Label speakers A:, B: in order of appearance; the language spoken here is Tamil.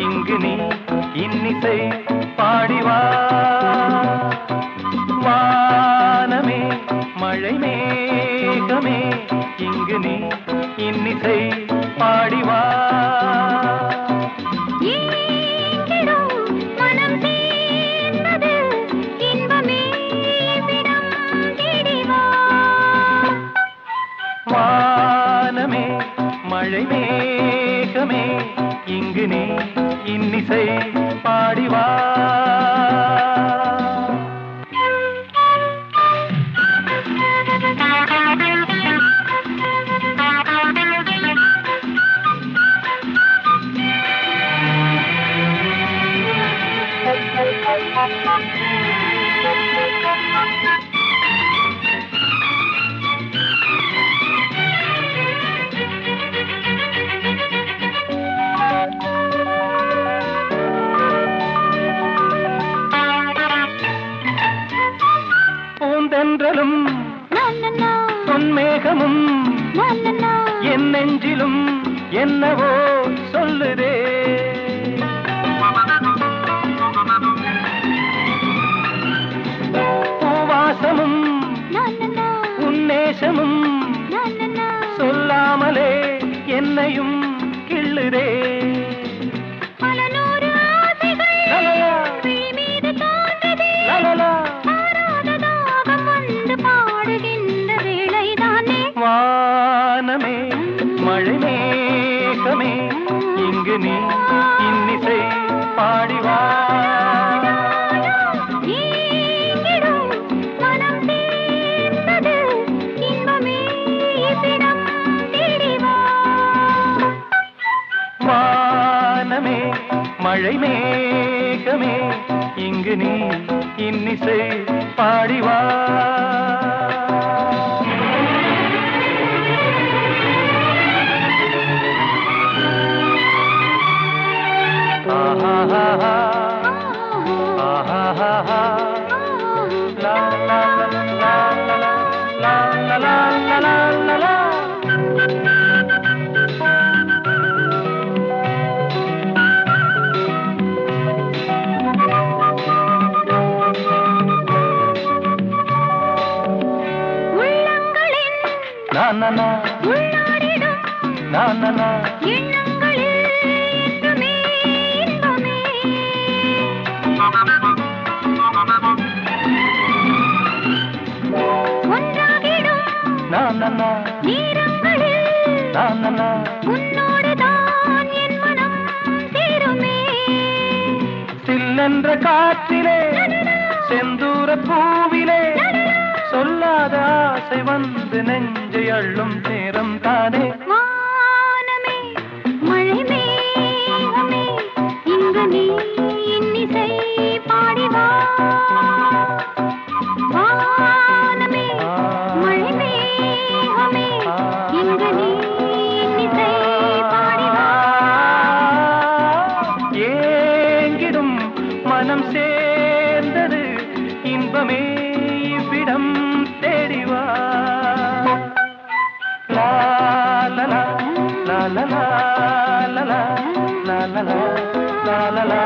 A: இங்கு நீ இன்னிசை பாடிவா வானமே மழை மேகமே இங்கு நீ இன்னிசை பாடிவா வானமே மழை மேகமே இங்கு நீ இன்னிசை பாடிவா பூந்தென்றலும் பொன்மேகமும் என் நெஞ்சிலும் என்னவோ சொல்லுதே பூவாசமும் உன்னேசமும் சொல்லாமலே என்னையும் கிள்ளுதே வானமே மழை மேகமே இங்கு நீ இன்னிசை பாடிவா வானமே மழை மேகமே இங்கு நீ இன்னிசை பாடிவா சில்லென்ற காற்றிலே செந்தூர பூவிலே சொல்லாத ஆசை வந்து நெஞ்சை அள்ளும் நேரம் தானே
B: வானமே மழை மேகமே இங்கு நீ இன்னிசை பாடிவா வானமே மழை மேகமே இங்கு நீ இன்னிசை பாடிவா
A: ஏங்கிடும் மனம் சேர்ந்தது இன்பமே இவ்விடம் தேடிவா லா லா லா லா லா லா லா லா லா லா லா லா